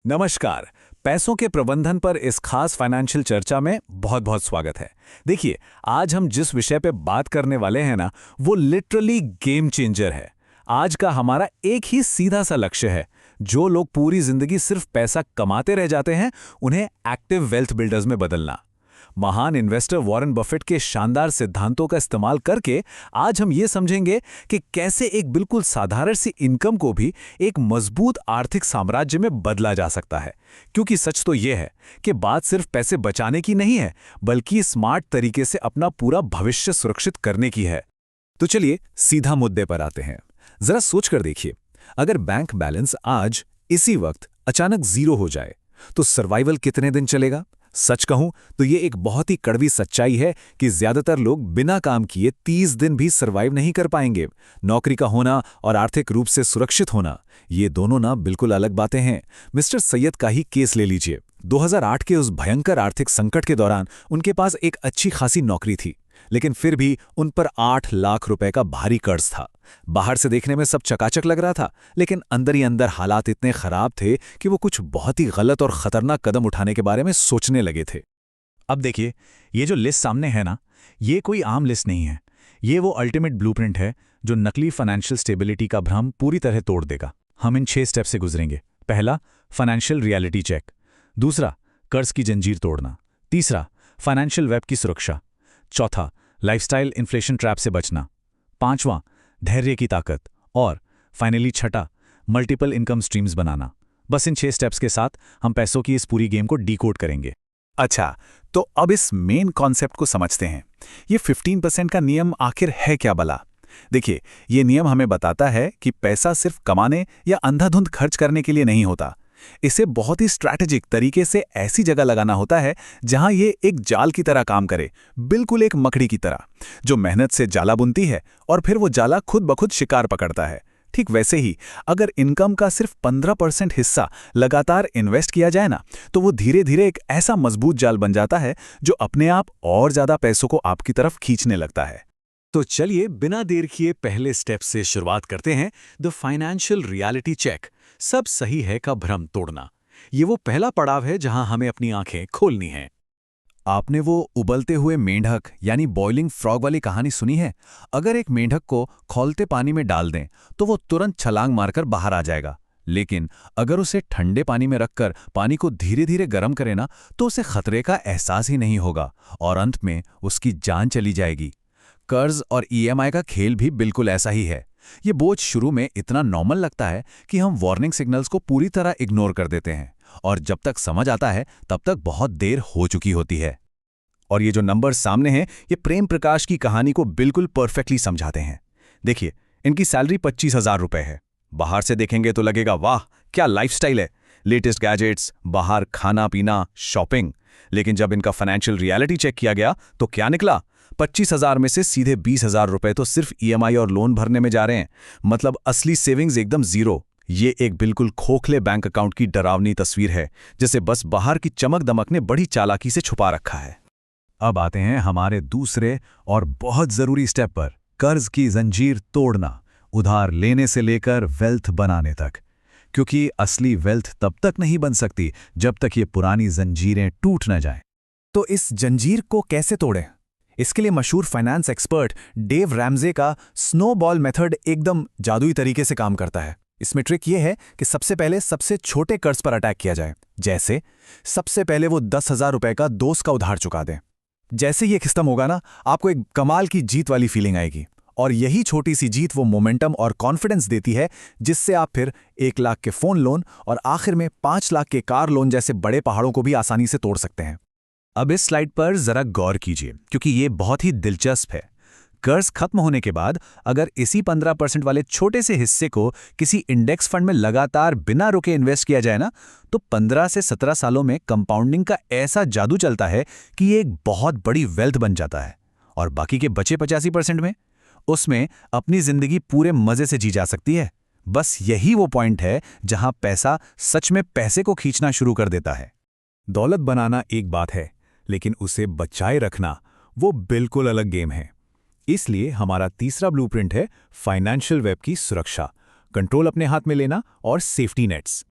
नमस्कार। पैसों के प्रबंधन पर इस खास फाइनेंशियल चर्चा में बहुत बहुत स्वागत है। देखिए, आज हम जिस विषय पे बात करने वाले हैं ना, वो लिटरली गेम चेंजर है। आज का हमारा एक ही सीधा सा लक्ष्य है। जो लोग पूरी जिंदगी सिर्फ पैसा कमाते रह जाते हैं, उन्हें एक्टिव वेल्थ बिल्डर्स में बदलना। महान इन्वेस्टर वॉरेन बफेट के शानदार सिद्धांतों का इस्तेमाल करके आज हम ये समझेंगे कि कैसे एक बिल्कुल साधारण सी इनकम को भी एक मजबूत आर्थिक साम्राज्य में बदला जा सकता है। क्योंकि सच तो ये है कि बात सिर्फ पैसे बचाने की नहीं है, बल्कि स्मार्ट तरीके से अपना पूरा भविष्य सुरक्षित करने की है। तो चलिए सीधा मुद्दे पर आते हैं। जरा सोच कर देखिए, अगर बैंक बैलेंस आज इसी वक्त अचानक जीरो हो जाए तो सर्वाइवल कितने दिन चलेगा? सच कहूं तो ये एक बहुत ही कड़वी सच्चाई है कि ज्यादातर लोग बिना काम किए 30 दिन भी सर्वाइव नहीं कर पाएंगे। नौकरी का होना और आर्थिक रूप से सुरक्षित होना, ये दोनों ना बिल्कुल अलग बातें हैं। मिस्टर सैयद का ही केस ले लीजिए। 2008 के उस भयंकर आर्थिक संकट के दौरान उनके पास एक अच्छी खासी नौकरी थी, लेकिन फिर भी उन पर 8 लाख रुपए का भारी कर्ज था। बाहर से देखने में सब चकाचक लग रहा था, लेकिन अंदर ही अंदर हालात इतने खराब थे कि वो कुछ बहुत ही गलत और खतरनाक कदम उठाने के बारे में सोचने लगे थे। अब देखिए, ये जो लिस्ट सामने है ना, ये कोई आम लिस्ट नहीं है। ये वो अल्टीमेट ब्लूप्रिंट है जो नकली फाइनेंशियल स्टेबिलिटी का भ्रम पूरी तरह तोड़ देगा। हम इन 6 स्टेप से गुजरेंगे। पहला, फाइनेंशियल रियलिटी चेक। दूसरा, कर्ज की जंजीर तोड़ना। तीसरा, फाइनेंशियल वेब की सुरक्षा। चौथा, लाइफस्टाइल इन्फ्लेशन ट्रैप से बचना। पांचवां, धैर्य की ताकत। और फाइनली छठा, मल्टीपल इनकम स्ट्रीम्स बनाना। बस इन 6 स्टेप्स के साथ हम पैसों की इस पूरी गेम को डीकोड करेंगे। अच्छा, तो अब इस मेन कॉन्सेप्ट को समझते हैं। ये 15% का नियम आखिर है क्या भला? देखिए, ये नियम हमें बताता है कि पैसा सिर्फ कमाने या अंधाधुंध खर्च करने के लिए नहीं होता। इसे बहुत ही स्ट्रैटेजिक तरीके से ऐसी जगह लगाना होता है जहां ये एक जाल की तरह काम करे, बिल्कुल एक मकड़ी की तरह, जो मेहनत से जाला बुनती है और फिर वो जाला खुद ब खुद शिकार पकड़ता है। ठीक वैसे ही अगर इनकम का सिर्फ 15% हिस्सा लगातार इन्वेस्ट किया जाए ना, तो वो धीरे धीरे एक ऐसा मजबूत जाल बन जाता है जो अपने आप और ज्यादा पैसों को आपकी तरफ खींचने लगता है। तो चलिए बिना देर किए पहले स्टेप से शुरुआत करते हैं, द फाइनेंशियल रियलिटी चेक। सब सही है का भ्रम तोड़ना। ये वो पहला पड़ाव है जहां हमें अपनी आंखें खोलनी हैं। आपने वो उबलते हुए मेंढक यानी बॉइलिंग फ्रॉग वाली कहानी सुनी है? अगर एक मेंढक को खौलते पानी में डाल दें तो वो तुरंत छलांग मारकर बाहर आ जाएगा, लेकिन अगर उसे ठंडे पानी में रखकर पानी को धीरे धीरे गर्म करें ना, तो उसे खतरे का एहसास ही नहीं होगा और अंत में उसकी जान चली जाएगी। कर्ज और ईएमआई का खेल भी बिल्कुल ऐसा ही है। ये बोझ शुरू में इतना नॉर्मल लगता है कि हम वार्निंग सिग्नल्स को पूरी तरह इग्नोर कर देते हैं, और जब तक समझ आता है तब तक बहुत देर हो चुकी होती है। और ये जो नंबर सामने हैं, ये प्रेम प्रकाश की कहानी को बिल्कुल परफेक्टली समझाते हैं। देखिए, इनकी सैलरी 25,000 रुपए है। बाहर से देखेंगे तो लगेगा वाह क्या लाइफस्टाइल है, लेटेस्ट गैजेट्स, बाहर खाना पीना, शॉपिंग। लेकिन जब इनका फाइनेंशियल रियलिटी चेक किया गया तो क्या निकला? 25,000 में से सीधे 20,000 रुपए तो सिर्फ ईएमआई और लोन भरने में जा रहे हैं। मतलब असली सेविंग्स एकदम जीरो। ये एक बिल्कुल खोखले बैंक अकाउंट की डरावनी तस्वीर है, जिसे बस बाहर की चमक दमक ने बड़ी चालाकी से छुपा रखा है। अब आते हैं हमारे दूसरे और बहुत जरूरी स्टेप पर, कर्ज की जंजीर तोड़ना, उधार लेने से लेकर वेल्थ बनाने तक। क्योंकि असली वेल्थ तब तक नहीं बन सकती जब तक ये पुरानी जंजीरें टूट न जाएं। तो इस जंजीर को कैसे तोड़ें? इसके लिए मशहूर फाइनेंस एक्सपर्ट डेव रैमजे का स्नोबॉल मेथड एकदम जादुई तरीके से काम करता है। इसमें ट्रिक ये है कि सबसे पहले सबसे छोटे कर्ज पर अटैक किया जाए। जैसे सबसे पहले वो 10,000 रुपए का दोस्त का उधार चुका दें। जैसे ये खत्म होगा ना, आपको एक कमाल की जीत वाली फीलिंग आएगी, और यही छोटी सी जीत वो मोमेंटम और कॉन्फिडेंस देती है जिससे आप फिर 1 लाख के फोन लोन और आखिर में 5 लाख के कार लोन जैसे बड़े पहाड़ों को भी आसानी से तोड़ सकते हैं। अब इस स्लाइड पर जरा गौर कीजिए, क्योंकि ये बहुत ही दिलचस्प है। कर्ज खत्म होने के बाद अगर इसी 15% वाले छोटे से हिस्से को किसी इंडेक्स फंड में लगातार बिना रुके इन्वेस्ट किया जाए ना, तो 15 से 17 सालों में कंपाउंडिंग का ऐसा जादू चलता है कि ये एक बहुत बड़ी वेल्थ बन जाता है। और बाकी के बचे 85% में, उसमें अपनी जिंदगी पूरे मजे से जी जा सकती है। बस यही वो पॉइंट है जहां पैसा सच में पैसे को खींचना शुरू कर देता है। दौलत बनाना एक बात है, लेकिन उसे बचाए रखना वो बिल्कुल अलग गेम है। इसलिए हमारा तीसरा ब्लूप्रिंट है फाइनेंशियल वेब की सुरक्षा, कंट्रोल अपने हाथ में लेना और सेफ्टी नेट्स।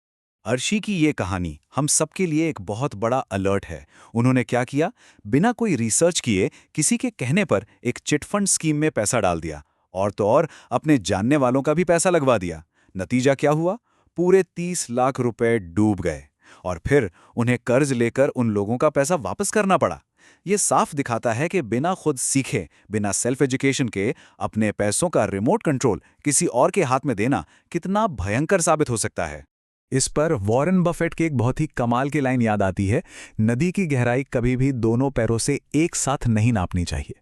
अर्शी की ये कहानी हम सबके लिए एक बहुत बड़ा अलर्ट है। उन्होंने क्या किया? बिना कोई रिसर्च किए किसी के कहने पर एक चिटफंड स्कीम में पैसा डाल दिया, और तो और अपने जानने वालों का भी पैसा लगवा दिया। नतीजा क्या हुआ? पूरे 30 लाख रुपए डूब गए, और फिर उन्हें कर्ज लेकर उन लोगों का पैसा वापस करना पड़ा। ये साफ दिखाता है कि बिना खुद सीखे, बिना सेल्फ एजुकेशन के अपने पैसों का रिमोट कंट्रोल किसी और के हाथ में देना कितना भयंकर साबित हो सकता है। इस पर वॉरेन बफेट की एक बहुत ही कमाल की लाइन याद आती है, नदी की गहराई कभी भी दोनों पैरों से एक साथ नहीं नापनी चाहिए।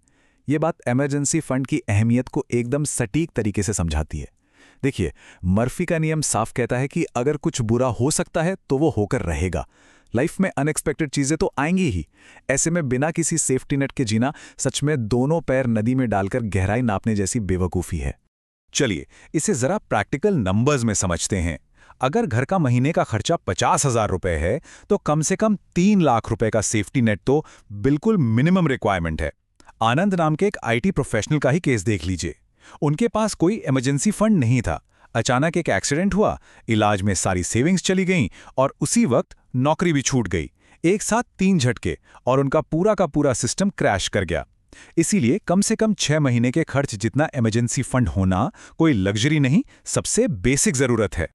ये बात इमरजेंसी फंड की अहमियत को एकदम सटीक तरीके से समझाती है। देखिए, मर्फी का नियम साफ कहता है कि अगर कुछ बुरा हो सकता है तो वो होकर रहेगा। लाइफ में अनएक्सपेक्टेड चीजें तो आएंगी ही। ऐसे में बिना किसी सेफ्टी नेट के जीना सच में दोनों पैर नदी में डालकर गहराई नापने जैसी बेवकूफ़ी है। चलिए इसे जरा प्रैक्टिकल नंबर्स में समझते हैं। अगर घर का महीने का खर्चा 50,000 रुपए है, तो कम से कम 3 लाख रुपए का सेफ्टी नेट तो बिल्कुल मिनिमम रिक्वायरमेंट है। आनंद नाम के एक आईटी प्रोफेशनल का ही केस देख लीजिए। उनके पास कोई इमरजेंसी फंड नहीं था। अचानक एक एक्सीडेंट हुआ, इलाज में सारी सेविंग्स चली गईं और उसी वक्त नौकरी भी छूट गई। एक साथ 3 झटके और उनका पूरा का पूरा सिस्टम क्रैश कर गया। इसीलिए कम से कम 6 महीने के खर्च जितना इमरजेंसी फंड होना कोई लग्जरी नहीं, सबसे बेसिक जरूरत है।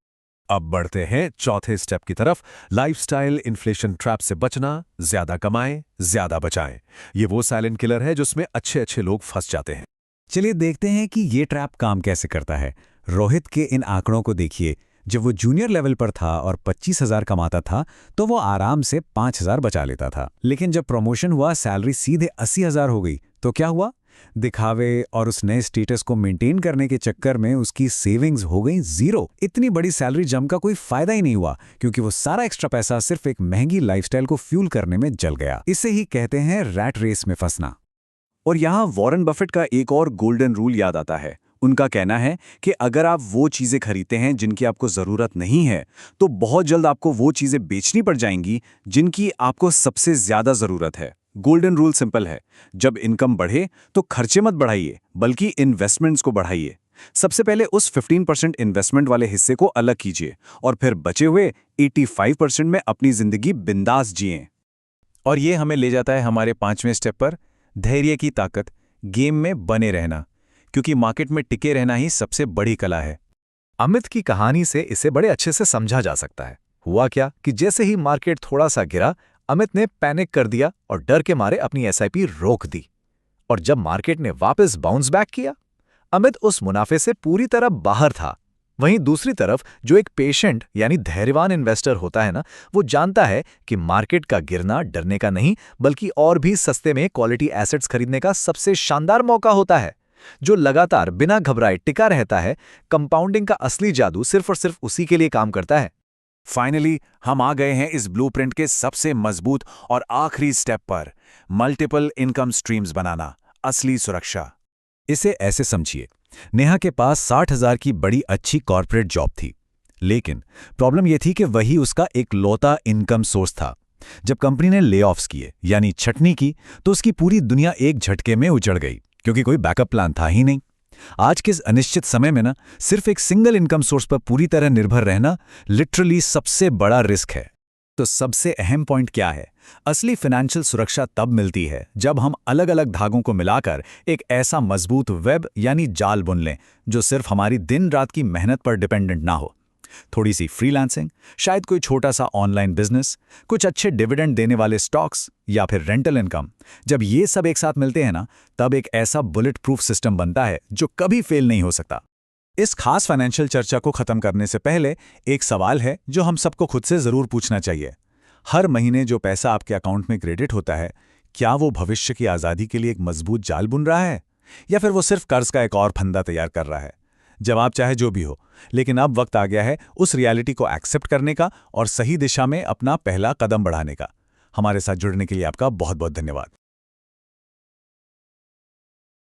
अब बढ़ते हैं चौथे स्टेप की तरफ, लाइफस्टाइल इन्फ्लेशन ट्रैप से बचना। ज्यादा कमाएं, ज्यादा बचाएं। ये वो साइलेंट किलर है जिसमें अच्छे अच्छे लोग फंस जाते हैं। चलिए देखते हैं कि ये ट्रैप काम कैसे करता है। रोहित के इन आंकड़ों को देखिए। जब वो जूनियर लेवल पर था और 25,000 कमाता था तो वो आराम से 5,000 बचा लेता था। लेकिन जब प्रमोशन हुआ, सैलरी सीधे 80,000 हो गई, तो क्या हुआ? दिखावे और उस नए स्टेटस को मेंटेन करने के चक्कर में उसकी सेविंग्स हो गई 0। इतनी बड़ी सैलरी जम का कोई फायदा ही नहीं हुआ, क्योंकि वो सारा एक्स्ट्रा पैसा सिर्फ एक महंगी लाइफस्टाइल को फ्यूल करने में जल गया। इसे ही कहते हैं रैट रेस में फंसना। और यहाँ वॉरेन बफेट का एक और गोल्डन रूल याद आता है। उनका कहना है कि अगर आप वो चीज़ें खरीदते हैं जिनकी आपको ज़रूरत नहीं है, तो बहुत जल्द आपको वो चीज़ें बेचनी पड़ जाएंगी जिनकी आपको सबसे ज़्यादा ज़रूरत है। गोल्डन रूल सिंपल है, जब इनकम बढ़े तो खर्चे मत बढ़ाइए, बल्कि इन्वेस्टमेंट्स को बढ़ाइए। सबसे पहले उस 15% इन्वेस्टमेंट वाले हिस्से को अलग कीजिए, और फिर बचे हुए 85% में अपनी ज़िंदगी बिंदास जिएं। और ये हमें ले जाता है हमारे 5वें स्टेप पर, धैर्य की ताकत, गेम में बने रहना, क्योंकि मार्केट में टिके रहना ही सबसे बड़ी कला है। अमित की कहानी से इसे बड़े अच्छे से समझा जा सकता है। हुआ क्या कि जैसे ही मार्केट थोड़ा सा गिरा, अमित ने पैनिक कर दिया और डर के मारे अपनी एसआईपी रोक दी। और जब मार्केट ने वापस बाउंस बैक किया, अमित उस मुनाफे से पूरी तरह बाहर था। वहीं दूसरी तरफ जो एक पेशेंट यानी धैर्यवान इन्वेस्टर होता है ना, वो जानता है कि मार्केट का गिरना डरने का नहीं, बल्कि और भी सस्ते में क्वालिटी एसेट्स खरीदने का सबसे शानदार मौका होता है। जो लगातार बिना घबराए टिका रहता है, कंपाउंडिंग का असली जादू सिर्फ और सिर्फ उसी के लिए काम करता है। फाइनली हम आ गए हैं इस ब्लूप्रिंट के सबसे मजबूत और आखिरी स्टेप पर, मल्टीपल इनकम स्ट्रीम्स बनाना, असली सुरक्षा। इसे ऐसे समझिए, नेहा के पास 60,000 की बड़ी अच्छी कॉर्पोरेट जॉब थी, लेकिन प्रॉब्लम यह थी कि वही उसका एकलौता इनकम सोर्स था। जब कंपनी ने ले-ऑफ्स किए यानी छटनी की, तो उसकी पूरी दुनिया एक झटके में उजड़ गई, क्योंकि कोई बैकअप प्लान था ही नहीं। आज के इस अनिश्चित समय में ना, सिर्फ एक सिंगल इनकम सोर्स पर पूरी तरह निर्भर रहना लिटरली सबसे बड़ा रिस्क है। तो सबसे अहम पॉइंट क्या है? असली फाइनेंशियल सुरक्षा तब मिलती है जब हम अलग अलग धागों को मिलाकर एक ऐसा मजबूत वेब यानी जाल बुन लें जो सिर्फ हमारी दिन रात की मेहनत पर डिपेंडेंट ना हो। थोड़ी सी फ्रीलांसिंग, शायद कोई छोटा सा ऑनलाइन बिजनेस, कुछ अच्छे डिविडेंड देने वाले स्टॉक्स या फिर रेंटल इनकम। जब ये सब एक साथ मिलते हैं ना, तब एक ऐसा बुलेट प्रूफ सिस्टम बनता है जो कभी फेल नहीं हो सकता। इस खास फाइनेंशियल चर्चा को खत्म करने से पहले एक सवाल है जो हम सबको खुद से जरूर पूछना चाहिए। हर महीने जो पैसा आपके अकाउंट में क्रेडिट होता है, क्या वो भविष्य की आज़ादी के लिए एक मजबूत जाल बुन रहा है, या फिर वो सिर्फ कर्ज का एक और फंदा तैयार कर रहा है? जवाब चाहे जो भी हो, लेकिन अब वक्त आ गया है उस रियलिटी को एक्सेप्ट करने का और सही दिशा में अपना पहला कदम बढ़ाने का। हमारे साथ जुड़ने के लिए आपका बहुत बहुत धन्यवाद।